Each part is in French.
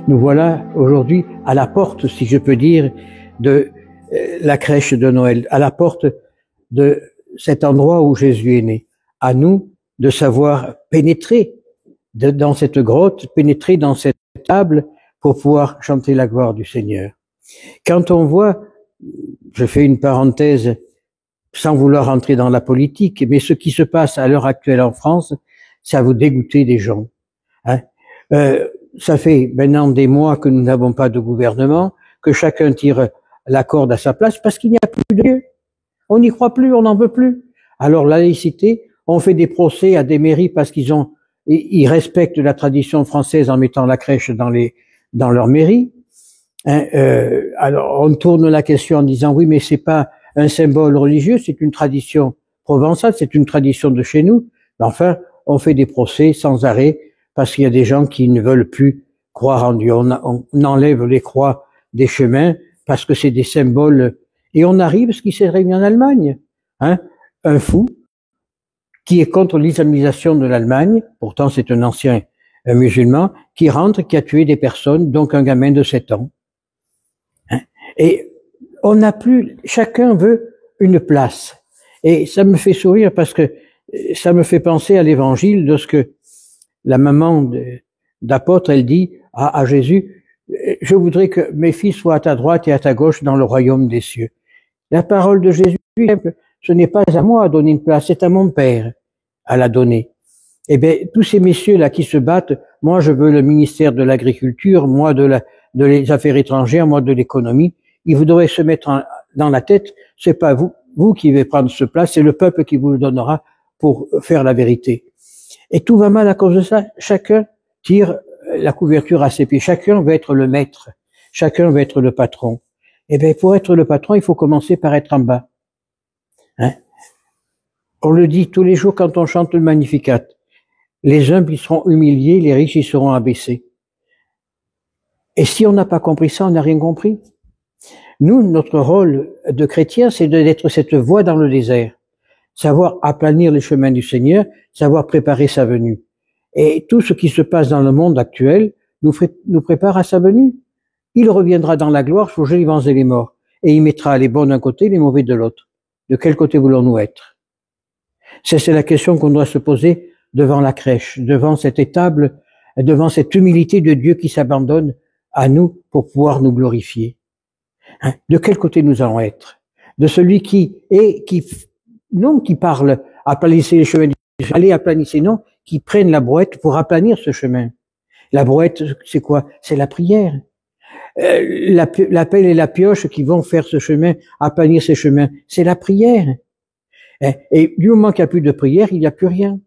Nous voilà aujourd'hui à la porte, si je peux dire, de la crèche de Noël, à la porte de cet endroit où Jésus est né. À nous de savoir pénétrer dans cette grotte, pénétrer dans cette table pour pouvoir chanter la gloire du Seigneur. Quand on voit, je fais une parenthèse sans vouloir entrer dans la politique, mais ce qui se passe à l'heure actuelle en France, ça vous dégoûter des gens. Hein. Ça fait maintenant des mois que nous n'avons pas de gouvernement, que chacun tire la corde à sa place parce qu'il n'y a plus de Dieu. On n'y croit plus, on n'en veut plus. Alors la laïcité, on fait des procès à des mairies parce ils respectent la tradition française en mettant la crèche dans leur mairie. Alors on tourne la question en disant oui, mais c'est pas un symbole religieux, c'est une tradition provençale, c'est une tradition de chez nous. Mais enfin, on fait des procès sans arrêt parce qu'il y a des gens qui ne veulent plus croire en Dieu. On enlève les croix des chemins parce que c'est des symboles. Et on arrive, ce qui s'est réuni en Allemagne, un fou qui est contre l'islamisation de l'Allemagne, pourtant c'est un ancien musulman, qui rentre, qui a tué des personnes, donc un gamin de 7 ans. Et on n'a plus, chacun veut une place. Et ça me fait sourire parce que ça me fait penser à l'évangile de ce que la maman d'apôtre, elle dit à Jésus, je voudrais que mes fils soient à ta droite et à ta gauche dans le royaume des cieux. La parole de Jésus, ce n'est pas à moi à donner une place, c'est à mon Père à la donner. Eh bien, tous ces messieurs-là qui se battent, moi je veux le ministère de l'Agriculture, moi de les Affaires étrangères, moi de l'économie, ils vous devraient se mettre dans la tête, c'est pas vous qui devez prendre ce place, c'est le peuple qui vous le donnera pour faire la vérité. Et tout va mal à cause de ça. Chacun tire la couverture à ses pieds. Chacun veut être le maître. Chacun veut être le patron. Eh bien, pour être le patron, il faut commencer par être en bas. On le dit tous les jours quand on chante le Magnificat. Les humbles, ils seront humiliés, les riches, ils seront abaissés. Et si on n'a pas compris ça, on n'a rien compris. Nous, notre rôle de chrétien, c'est d'être cette voie dans le désert. Savoir aplanir les chemins du Seigneur, savoir préparer sa venue. Et tout ce qui se passe dans le monde actuel nous prépare à sa venue. Il reviendra dans la gloire, changer les vivants et les morts. Et il mettra les bons d'un côté, les mauvais de l'autre. De quel côté voulons-nous être? C'est la question qu'on doit se poser devant la crèche, devant cette étable, devant cette humilité de Dieu qui s'abandonne à nous pour pouvoir nous glorifier. De quel côté nous allons être? De celui qui parle, aplanissez les chemins, allez aplanissez, non, qui prennent la brouette pour aplanir ce chemin. La brouette, c'est quoi? C'est la prière. La pelle et la pioche qui vont faire ce chemin, aplanir ces chemins, c'est la prière. Et du moment qu'il n'y a plus de prière, il n'y a plus rien.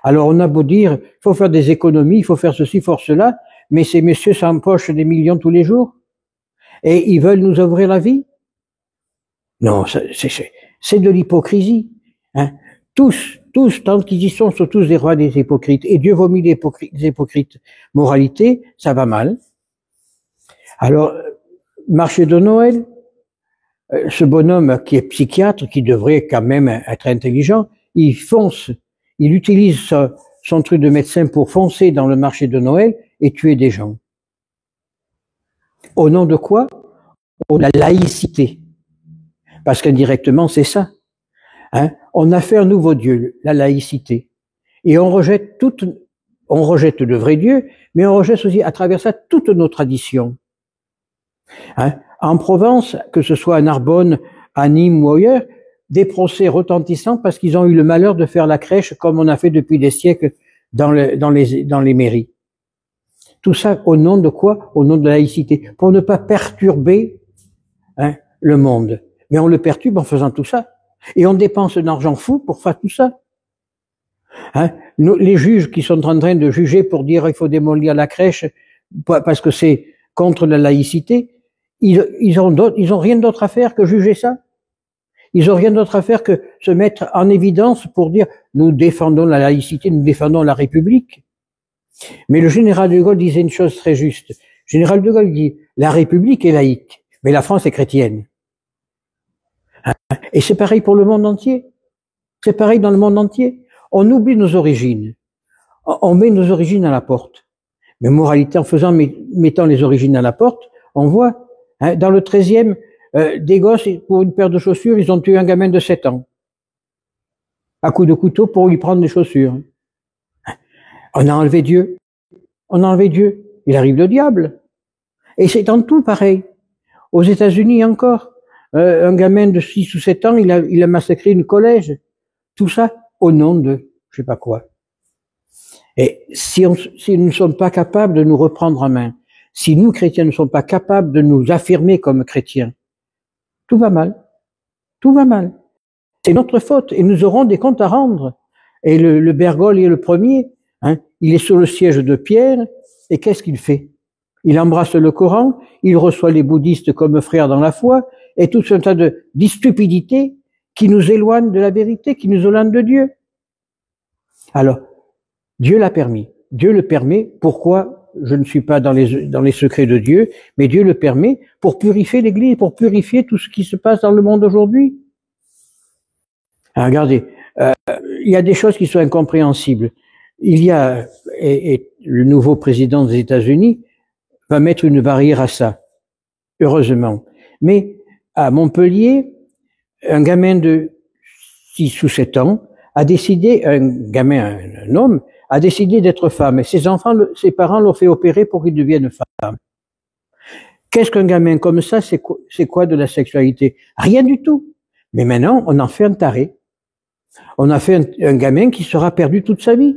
Alors on a beau dire, il faut faire des économies, il faut faire ceci, il faut faire cela, mais ces messieurs s'empochent des millions tous les jours. Et ils veulent nous ouvrir la vie? Non, c'est de l'hypocrisie. Tous, tant qu'ils y sont tous des rois des hypocrites. Et Dieu vomit les hypocrites. Moralité, ça va mal. Alors, marché de Noël, ce bonhomme qui est psychiatre, qui devrait quand même être intelligent, il fonce, il utilise son truc de médecin pour foncer dans le marché de Noël et tuer des gens. Au nom de quoi? Au nom de la laïcité. Parce qu'indirectement, c'est ça. On a fait un nouveau Dieu, la laïcité. Et on rejette le vrai Dieu, mais on rejette aussi à travers ça toutes nos traditions. En Provence, que ce soit à Narbonne, à Nîmes ou ailleurs, des procès retentissants parce qu'ils ont eu le malheur de faire la crèche comme on a fait depuis des siècles dans les mairies. Tout ça au nom de quoi? Au nom de la laïcité. Pour ne pas perturber le monde. Mais on le perturbe en faisant tout ça. Et on dépense un argent fou pour faire tout ça. Les juges qui sont en train de juger pour dire qu'il faut démolir la crèche parce que c'est contre la laïcité, ils ont rien d'autre à faire que juger ça. Ils ont rien d'autre à faire que se mettre en évidence pour dire nous défendons la laïcité, nous défendons la République. Mais le général de Gaulle disait une chose très juste. Le général de Gaulle dit la République est laïque, mais la France est chrétienne. Et c'est pareil pour le monde entier. C'est pareil dans le monde entier. On oublie nos origines. On met nos origines à la porte. Mais moralité, en mettant les origines à la porte, on voit, hein, dans le 13e, des gosses, pour une paire de chaussures, ils ont tué un gamin de 7 ans. À coups de couteau pour lui prendre des chaussures. On a enlevé Dieu. On a enlevé Dieu. Il arrive le diable. Et c'est dans tout pareil. Aux États-Unis encore, un gamin de 6 ou 7 ans, il a massacré une collège. Tout ça au nom de je sais pas quoi. Et si nous ne sommes pas capables de nous reprendre en main, si nous, chrétiens, ne sommes pas capables de nous affirmer comme chrétiens, tout va mal. Tout va mal. C'est notre faute et nous aurons des comptes à rendre. Et le Bergogle est le premier. Hein, il est sur le siège de Pierre et qu'est-ce qu'il fait? Il embrasse le Coran, il reçoit les bouddhistes comme frères dans la foi et tout un tas de stupidités qui nous éloignent de la vérité, qui nous éloignent de Dieu. Alors, Dieu l'a permis. Dieu le permet. Pourquoi? Je ne suis pas dans les secrets de Dieu, mais Dieu le permet pour purifier l'Église, pour purifier tout ce qui se passe dans le monde aujourd'hui. Alors, regardez, il y a des choses qui sont incompréhensibles. Il y a, et le nouveau président des États-Unis va mettre une barrière à ça, heureusement. Mais à Montpellier, un gamin de 6 ou 7 ans a décidé, un homme, a décidé d'être femme. Et ses parents l'ont fait opérer pour qu'il devienne femme. Qu'est-ce qu'un gamin comme ça, c'est quoi de la sexualité? Rien du tout. Mais maintenant, on en fait un taré. On a fait un gamin qui sera perdu toute sa vie.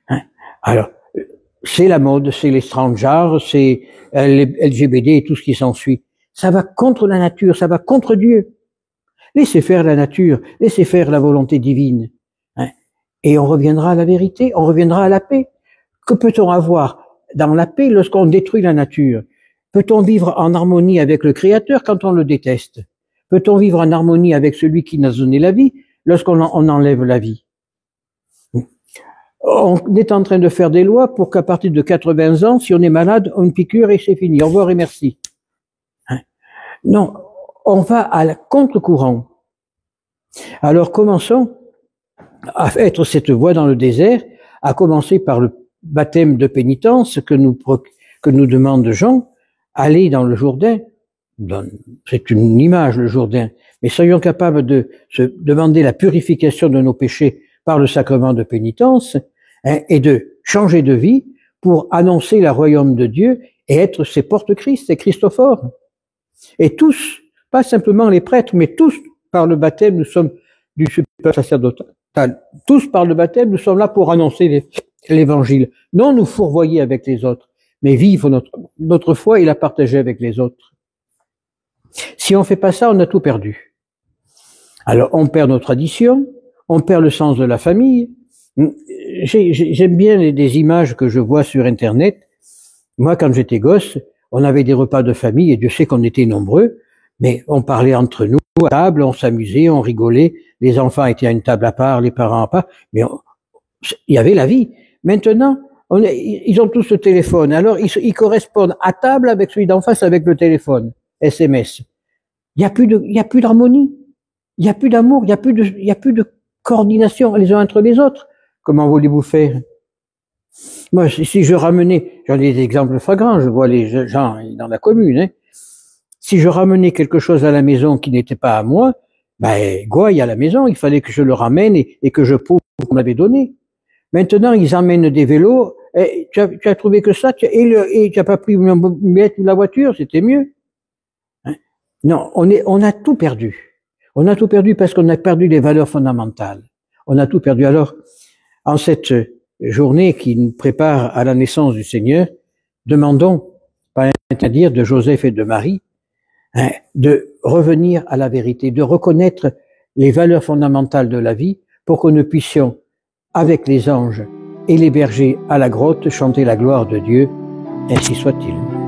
Hein? Alors, c'est la mode, c'est les transgenres, c'est les LGBT et tout ce qui s'ensuit. Ça va contre la nature, ça va contre Dieu. Laissez faire la nature, laissez faire la volonté divine. Hein? Et on reviendra à la vérité, on reviendra à la paix. Que peut-on avoir dans la paix lorsqu'on détruit la nature? Peut-on vivre en harmonie avec le Créateur quand on le déteste? Peut-on vivre en harmonie avec celui qui nous a donné la vie lorsqu'on enlève la vie? On est en train de faire des lois pour qu'à partir de 80 ans, si on est malade, on piqûre et c'est fini. Au revoir et merci. Hein? Non, on va à la contre-courant. Alors commençons à être cette voie dans le désert, à commencer par le baptême de pénitence que nous demande Jean, aller dans le Jourdain. C'est une image, le Jourdain. Mais soyons capables de se demander la purification de nos péchés par le sacrement de pénitence, hein, et de changer de vie pour annoncer le royaume de Dieu et être ses porte-Christ, ses Christophores. Et tous, pas simplement les prêtres, mais tous, par le baptême, nous sommes du super sacerdotal. Tous, par le baptême, nous sommes là pour annoncer l'évangile. Non nous fourvoyer avec les autres, mais vivre notre foi et la partager avec les autres. Si on fait pas ça, on a tout perdu. Alors, on perd nos traditions, on perd le sens de la famille. J'aime bien des images que je vois sur Internet. Moi, quand j'étais gosse, on avait des repas de famille, et Dieu sait qu'on était nombreux, mais on parlait entre nous à table, on s'amusait, on rigolait, les enfants étaient à une table à part, les parents à part, mais il y avait la vie. Maintenant, ils ont tous le téléphone, alors ils correspondent à table avec celui d'en face avec le téléphone. SMS. Il y a plus d'harmonie. Il y a plus d'amour. Il y a plus de coordination les uns entre les autres. Comment voulez-vous faire? Moi, si je ramenais, j'en ai des exemples flagrants, je vois les gens dans la commune, hein. Si je ramenais quelque chose à la maison qui n'était pas à moi, ben, gouaille à la maison, il fallait que je le ramène et que je prouve qu'on m'avait donné. Maintenant, ils emmènent des vélos, et tu as trouvé que ça, et tu as pas pris une miette ou la voiture, c'était mieux. Non, on a tout perdu. On a tout perdu parce qu'on a perdu les valeurs fondamentales. On a tout perdu. Alors, en cette journée qui nous prépare à la naissance du Seigneur, demandons, par l'intermédiaire de Joseph et de Marie, hein, de revenir à la vérité, de reconnaître les valeurs fondamentales de la vie pour que nous puissions, avec les anges et les bergers à la grotte, chanter la gloire de Dieu. Ainsi soit-il.